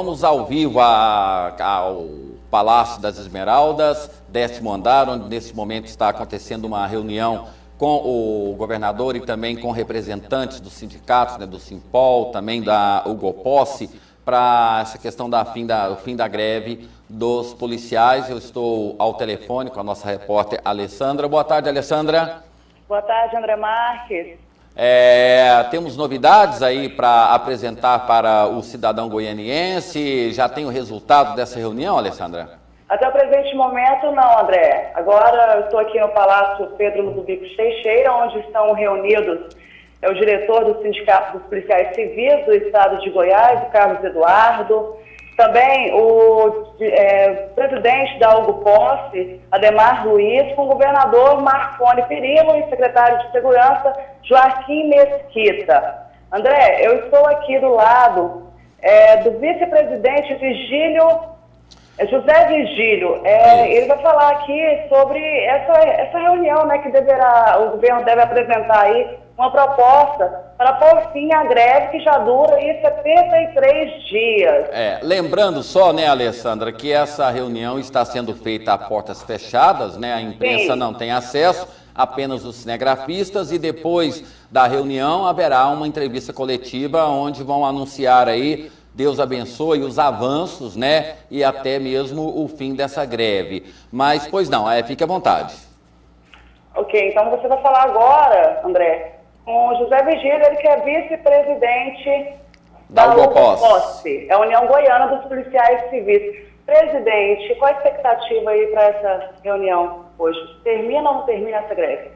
Vamos ao vivo ao Palácio das Esmeraldas, 10º andar, onde nesse momento está acontecendo uma reunião com o governador e também com representantes dos sindicatos, né, do Simpol, também da Ugoposse, para essa questão do fim da greve dos policiais. Eu estou ao telefone com a nossa repórter Alessandra. Boa tarde, Alessandra. Boa tarde, André Marques. Temos novidades aí para apresentar para o cidadão goianiense? Já tem o resultado dessa reunião, Alessandra? Até o presente momento, não, André. Agora eu estou aqui no Palácio Pedro Ludovico Teixeira, onde estão reunidos o diretor do Sindicato dos Policiais Civis do Estado de Goiás, o Carlos Eduardo, também o presidente da Ugoposse, Ademar Luiz, com o governador Marconi Perillo e secretário de Segurança, Joaquim Mesquita. André, eu estou aqui do lado do vice-presidente José Vigílio. Ele vai falar aqui sobre essa reunião, né, que o governo deve apresentar aí uma proposta para pôr fim à greve que já dura aí 73 dias. Lembrando só, né, Alessandra, que essa reunião está sendo feita a portas fechadas, né, a imprensa não tem acesso, apenas os cinegrafistas, e depois da reunião haverá uma entrevista coletiva onde vão anunciar aí, Deus abençoe, os avanços, né, e até mesmo o fim dessa greve. Mas, pois não, fique à vontade. Ok, então você vai falar agora, André, com o José Vigílio, ele que é vice-presidente da Ugoposse, é a União Goiana dos Policiais Civis. Presidente, qual a expectativa aí para essa reunião hoje? Termina ou não termina essa greve?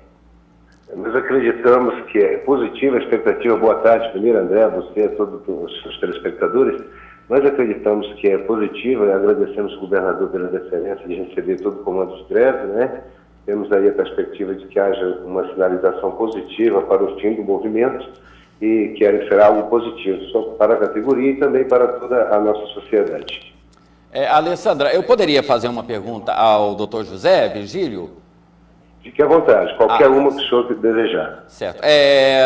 Nós acreditamos que é positiva a expectativa. Boa tarde, primeiro, André, você, a todos os telespectadores. Nós acreditamos que é positiva e agradecemos ao governador pela deferência de receber todo o comando de greve, né? Temos aí a perspectiva de que haja uma sinalização positiva para o fim do movimento e que será algo positivo só para a categoria e também para toda a nossa sociedade. Alessandra, eu poderia fazer uma pergunta ao doutor José Vigílio? Fique à vontade, qualquer uma que o senhor desejar. Certo.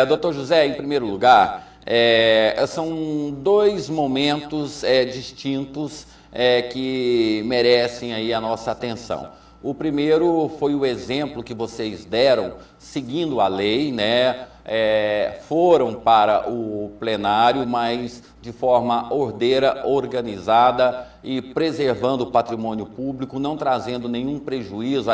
Doutor José, em primeiro lugar, são dois momentos distintos que merecem aí a nossa atenção. O primeiro foi o exemplo que vocês deram, seguindo a lei, né? Foram para o plenário, mas de forma ordeira, organizada e preservando o patrimônio público, não trazendo nenhum prejuízo,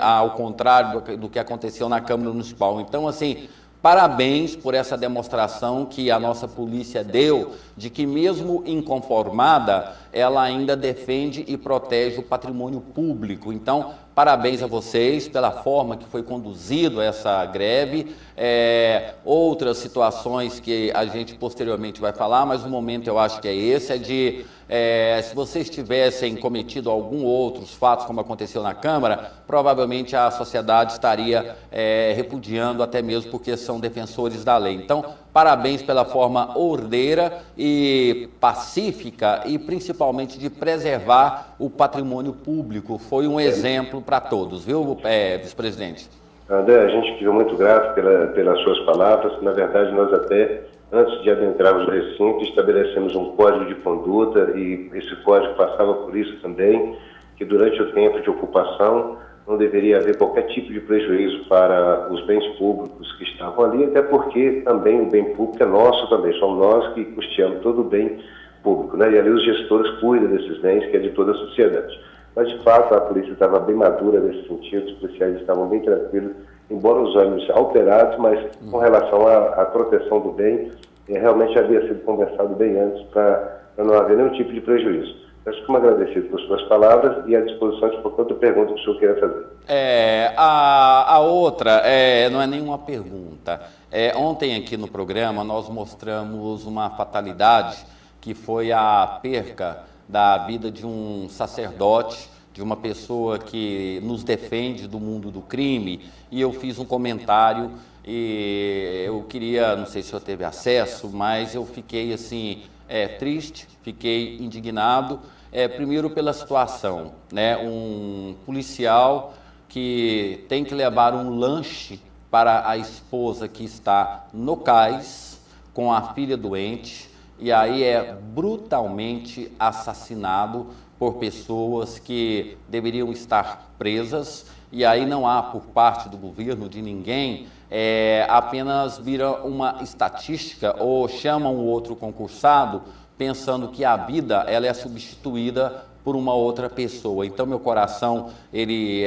ao contrário do que aconteceu na Câmara Municipal. Então, assim, parabéns por essa demonstração que a nossa polícia deu, de que mesmo inconformada, ela ainda defende e protege o patrimônio público. Então, parabéns a vocês pela forma que foi conduzido essa greve. Outras situações que a gente posteriormente vai falar, mas o momento eu acho que é esse, se vocês tivessem cometido algum outros fatos, como aconteceu na Câmara, provavelmente a sociedade estaria repudiando, até mesmo porque são defensores da lei. Então, parabéns pela forma ordeira e pacífica e principalmente de preservar o patrimônio público. Foi um exemplo para todos, viu, vice-presidente? André, a gente fica muito grato pelas suas palavras. Na verdade, nós até, antes de adentrarmos no recinto, estabelecemos um código de conduta e esse código passava por isso também, que durante o tempo de ocupação não deveria haver qualquer tipo de prejuízo para os bens públicos que estavam ali, até porque também o bem público é nosso também, somos nós que custeamos todo o bem público, né? E ali os gestores cuidam desses bens, que é de toda a sociedade. Mas, de fato, a polícia estava bem madura nesse sentido, os policiais estavam bem tranquilos, embora os ânimos alterados, mas com relação à proteção do bem, realmente havia sido conversado bem antes para não haver nenhum tipo de prejuízo. Eu fico agradecido por suas palavras e à disposição de qualquer outra pergunta que o senhor queira fazer. A outra não é nenhuma pergunta. Ontem aqui no programa nós mostramos uma fatalidade que foi a perca da vida de um sacerdote, de uma pessoa que nos defende do mundo do crime, e eu fiz um comentário e eu queria, não sei se o senhor teve acesso, mas eu fiquei assim, triste, fiquei indignado, primeiro pela situação, né? Um policial que tem que levar um lanche para a esposa que está no cais, com a filha doente, e aí é brutalmente assassinado por pessoas que deveriam estar presas, e aí não há por parte do governo, de ninguém, apenas vira uma estatística ou chamam o outro concursado pensando que a vida ela é substituída por uma outra pessoa. Então meu coração ele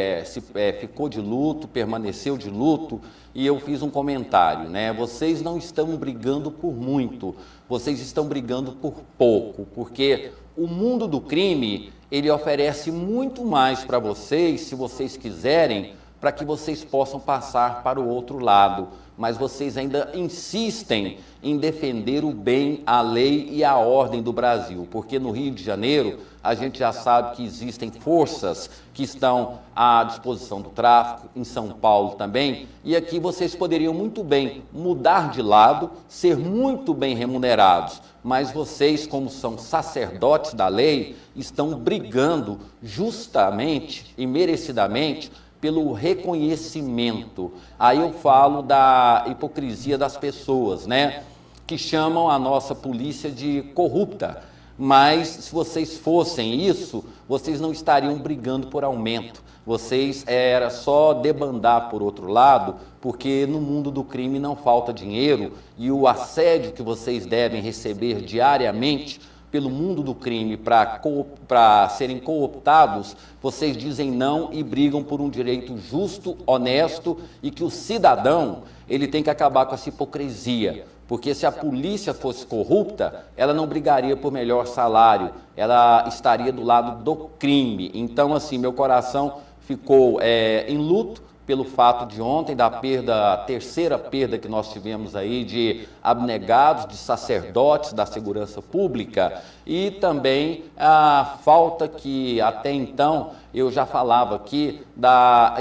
ficou de luto, permaneceu de luto, e eu fiz um comentário, né? Vocês não estão brigando por muito, vocês estão brigando por pouco, porque o mundo do crime ele oferece muito mais para vocês, se vocês quiserem, para que vocês possam passar para o outro lado. Mas vocês ainda insistem em defender o bem, a lei e a ordem do Brasil, porque no Rio de Janeiro a gente já sabe que existem forças que estão à disposição do tráfico, em São Paulo também, e aqui vocês poderiam muito bem mudar de lado, ser muito bem remunerados, mas vocês, como são sacerdotes da lei, estão brigando justamente e merecidamente pelo reconhecimento. Aí eu falo da hipocrisia das pessoas, né? Que chamam a nossa polícia de corrupta. Mas se vocês fossem isso, vocês não estariam brigando por aumento. Vocês era só debandar por outro lado, porque no mundo do crime não falta dinheiro, e o assédio que vocês devem receber diariamente pelo mundo do crime para serem cooptados, vocês dizem não e brigam por um direito justo, honesto, e que o cidadão ele tem que acabar com essa hipocrisia, porque se a polícia fosse corrupta, ela não brigaria por melhor salário, ela estaria do lado do crime. Então, assim, meu coração ficou em luto pelo fato de ontem, da perda, a terceira perda que nós tivemos aí de abnegados, de sacerdotes da segurança pública, e também a falta que até então eu já falava aqui da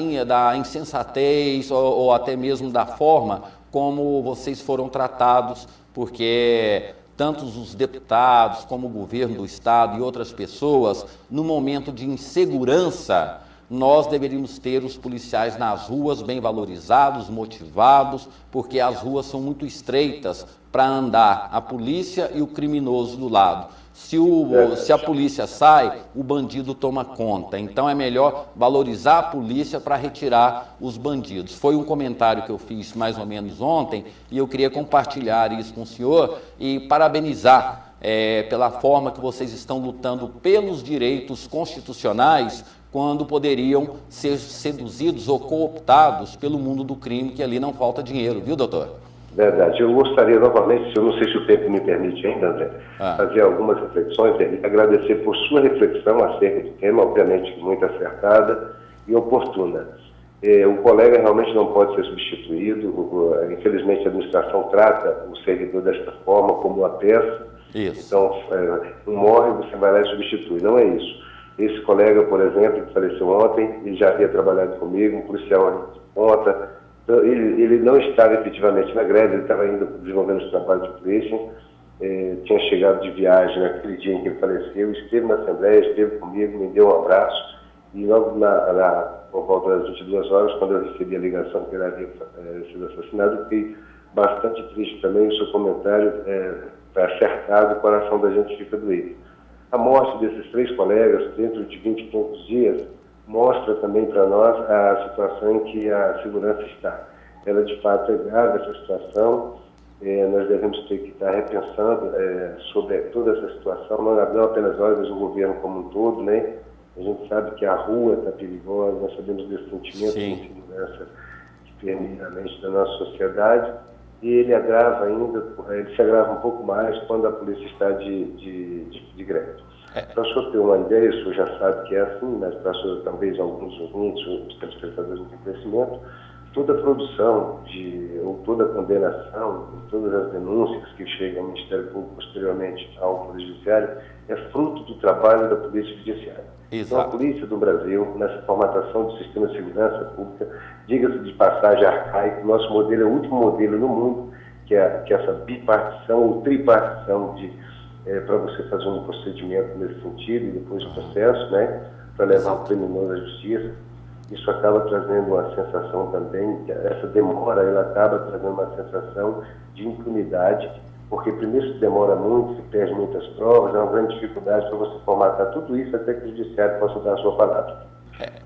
insensatez ou até mesmo da forma como vocês foram tratados, porque tantos os deputados como o governo do estado e outras pessoas, no momento de insegurança, nós deveríamos ter os policiais nas ruas bem valorizados, motivados, porque as ruas são muito estreitas para andar a polícia e o criminoso do lado. Se a polícia sai, o bandido toma conta. Então é melhor valorizar a polícia para retirar os bandidos. Foi um comentário que eu fiz mais ou menos ontem, e eu queria compartilhar isso com o senhor e parabenizar pela forma que vocês estão lutando pelos direitos constitucionais, quando poderiam ser seduzidos ou cooptados pelo mundo do crime, que ali não falta dinheiro, viu, doutor? Verdade. Eu gostaria novamente, eu não sei se o tempo me permite ainda, André, fazer algumas reflexões, agradecer por sua reflexão acerca do tema, obviamente muito acertada e oportuna. O colega realmente não pode ser substituído, infelizmente a administração trata o servidor desta forma, como uma peça. Isso. Então, um morre, você vai lá e substitui. Não é isso. Esse colega, por exemplo, que faleceu ontem, ele já havia trabalhado comigo, um policial de ponta. Ele não estava efetivamente na greve, ele estava ainda desenvolvendo os trabalhos de polícia, tinha chegado de viagem naquele dia em que ele faleceu, esteve na Assembleia, esteve comigo, me deu um abraço, e logo por volta das 22 horas, quando eu recebi a ligação que ele havia sido assassinado, fiquei bastante triste também. O seu comentário acertado, o coração da gente fica doído. A morte desses 3 colegas, dentro de 20 e poucos dias, mostra também para nós a situação em que a segurança está. Ela, de fato, é grave, essa situação. Nós devemos ter que estar repensando sobre toda essa situação, não apenas nós, mas o governo como um todo, né? A gente sabe que a rua está perigosa, nós sabemos desse sentimento de insegurança que permeia a mente da nossa sociedade, e ele se agrava um pouco mais quando a polícia está de greve. Para o senhor ter uma ideia, o senhor já sabe que é assim, mas para o senhor, talvez alguns ouvintes, os telespectadores não têm conhecimento, toda a produção ou toda a condenação, todas as denúncias que chegam ao Ministério Público posteriormente ao Poder Judiciário, é fruto do trabalho da Polícia Judiciária. Exato. Então, a Polícia do Brasil, nessa formatação do sistema de segurança pública, diga-se de passagem arcaico, nosso modelo é o último modelo no mundo, que é essa bipartição ou tripartição para você fazer um procedimento nesse sentido, e depois o processo, né, para levar o criminoso à justiça. Isso acaba trazendo uma sensação também, essa demora, ela acaba trazendo uma sensação de impunidade porque primeiro se demora muito, se perde muitas provas, é uma grande dificuldade para você formatar tudo isso até que o judiciário possa dar a sua palavra.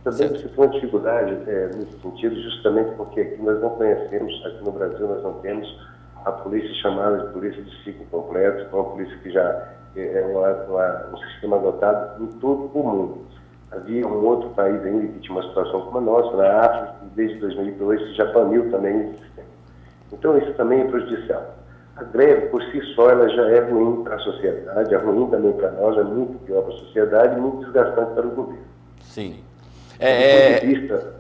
Também você tem uma dificuldade nesse sentido, justamente porque aqui nós não conhecemos, aqui no Brasil nós não temos a polícia chamada de polícia de ciclo completo, que é uma polícia que já é um sistema adotado em todo o mundo. Havia um outro país ainda que tinha uma situação como a nossa, na África, e desde 2002 já baniu também esse sistema. Então isso também é prejudicial. A greve, por si só, ela já é ruim para a sociedade, é ruim também para nós, é muito pior para a sociedade e muito desgastante para o governo. Sim. Do ponto de vista,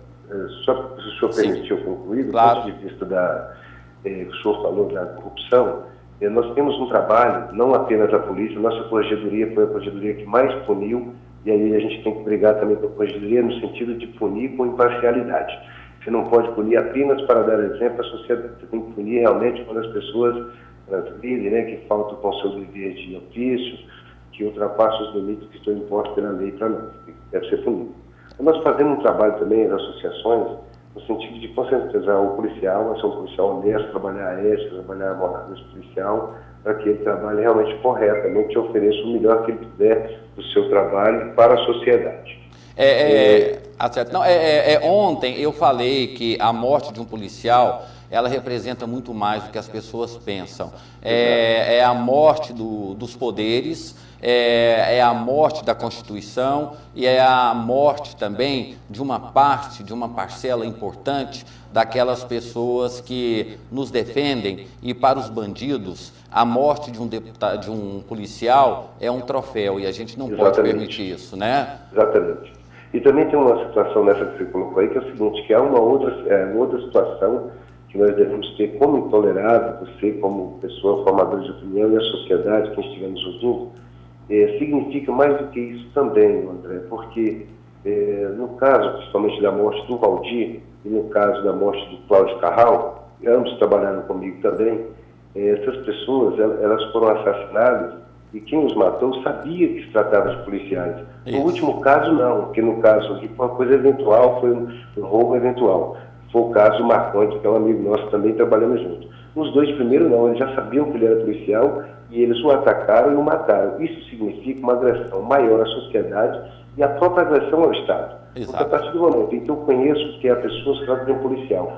só se o senhor permitiu concluir, do claro. ponto de vista que o senhor falou da corrupção, nós temos um trabalho, não apenas a polícia, a nossa corregedoria foi a corregedoria que mais puniu, e aí a gente tem que brigar também com a corregedoria no sentido de punir com imparcialidade. Você não pode punir apenas para dar exemplo à sociedade, você tem que punir realmente quando as pessoas transgridem, né, que faltam com o seu dever de ofício, que ultrapassam os limites que estão impostos pela lei para nós, que deve ser punido. Nós fazemos um trabalho também nas associações, no sentido de conscientizar o policial, a ser um policial honesto, trabalhar a ética, trabalhar a moral desse policial, para que ele trabalhe realmente corretamente e ofereça o melhor que ele puder do seu trabalho para a sociedade. Ontem eu falei que a morte de um policial, ela representa muito mais do que as pessoas pensam. É a morte dos poderes, é a morte da Constituição e é a morte também de uma parte, de uma parcela importante daquelas pessoas que nos defendem. E para os bandidos, a morte de um deputado, de um policial é um troféu e a gente não pode permitir isso, né? Exatamente. E também tem uma situação nessa que você colocou aí, que é o seguinte, que há uma outra situação que nós devemos ter como intolerável, você como pessoa formadora de opinião e a sociedade que estivermos ouvindo, significa mais do que isso também, André, porque no caso, principalmente da morte do Valdir e no caso da morte do Cláudio Carral, ambos trabalharam comigo também, essas pessoas, elas foram assassinadas e quem os matou sabia que se tratava de policiais. Isso. No último caso, não, porque no caso aqui foi uma coisa eventual, foi um roubo eventual. Foi o caso Marcondes, que é um amigo nosso, também trabalhamos junto. Nos dois primeiros não, eles já sabiam que ele era policial e eles o atacaram e o mataram. Isso significa uma agressão maior à sociedade e a própria agressão ao Estado. Exato. Porque a partir do momento em que eu conheço que a pessoa se trata de um policial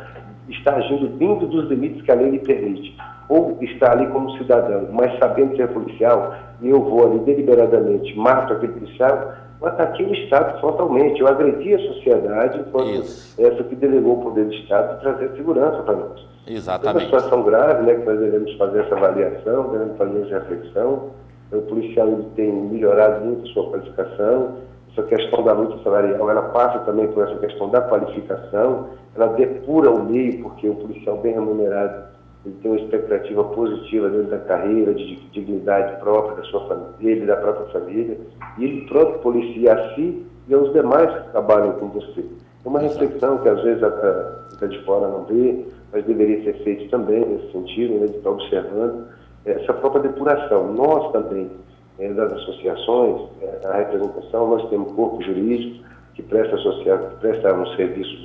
está agindo dentro dos limites que a lei lhe permite, ou está ali como cidadão, mas sabendo que é policial, e eu vou ali deliberadamente, mato aquele policial, eu ataquei o Estado frontalmente, eu agredi a sociedade enquanto essa que delegou o poder do Estado de trazer segurança para nós. Exatamente. É uma situação grave, né, que nós devemos fazer essa avaliação, devemos fazer essa reflexão. O policial ele tem melhorado muito a sua qualificação, essa questão da luta salarial, ela passa também por essa questão da qualificação, ela depura o meio, porque o policial bem remunerado ele tem uma expectativa positiva dentro da carreira, de dignidade própria da sua família, da própria família, e ele próprio policia a si e aos demais que trabalham com você. É uma reflexão que às vezes a de fora não vê, mas deveria ser feito também nesse sentido, né, de estar observando essa própria depuração. Nós também, das associações, a representação, nós temos um corpo jurídico que presta um serviço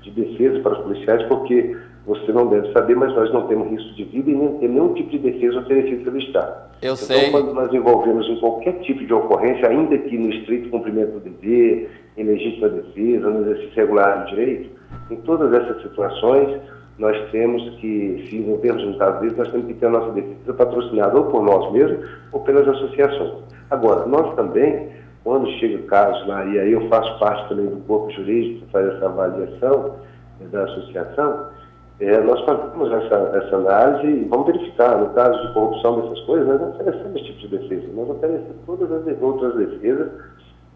de defesa para os policiais, porque você não deve saber, mas nós não temos risco de vida e nem temos nenhum tipo de defesa oferecida pelo Estado. Eu então, sei. Quando nós envolvemos em qualquer tipo de ocorrência, ainda que no estrito cumprimento do dever, em legítima defesa, no exercício regular do direito, em todas essas situações, nós temos que, se envolvermos em caso desse, nós temos que ter a nossa defesa patrocinada ou por nós mesmos ou pelas associações. Agora, nós também, quando chega casos lá, e aí eu faço parte também do corpo jurídico que faz essa avaliação da associação, nós fazemos essa análise e vamos verificar. No caso de corrupção dessas coisas, nós não oferecemos esse tipo de defesa, nós oferecemos todas as outras defesas,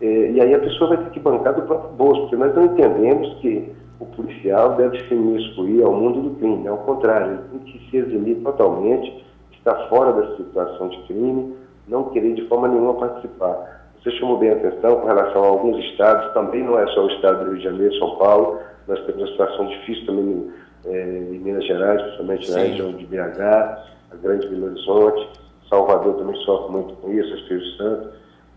e aí a pessoa vai ter que bancar do próprio bolso, porque nós não entendemos que o policial deve se imiscuir ao mundo do crime, ao contrário, ele tem que se eximir totalmente, estar fora da situação de crime, não querer de forma nenhuma participar. Você chamou bem a atenção com relação a alguns estados, também não é só o estado do Rio de Janeiro, São Paulo, nós temos uma situação difícil também em Minas Gerais, principalmente na região de BH, a Grande Belo Horizonte, Salvador também sofre muito com isso, Espírito Santo.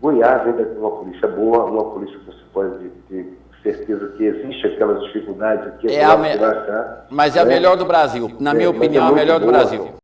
Goiás ainda tem uma polícia boa, uma polícia que você pode ter certeza que existe aquelas dificuldades aqui. Mas é a melhor do Brasil, na minha opinião, é a melhor do Brasil.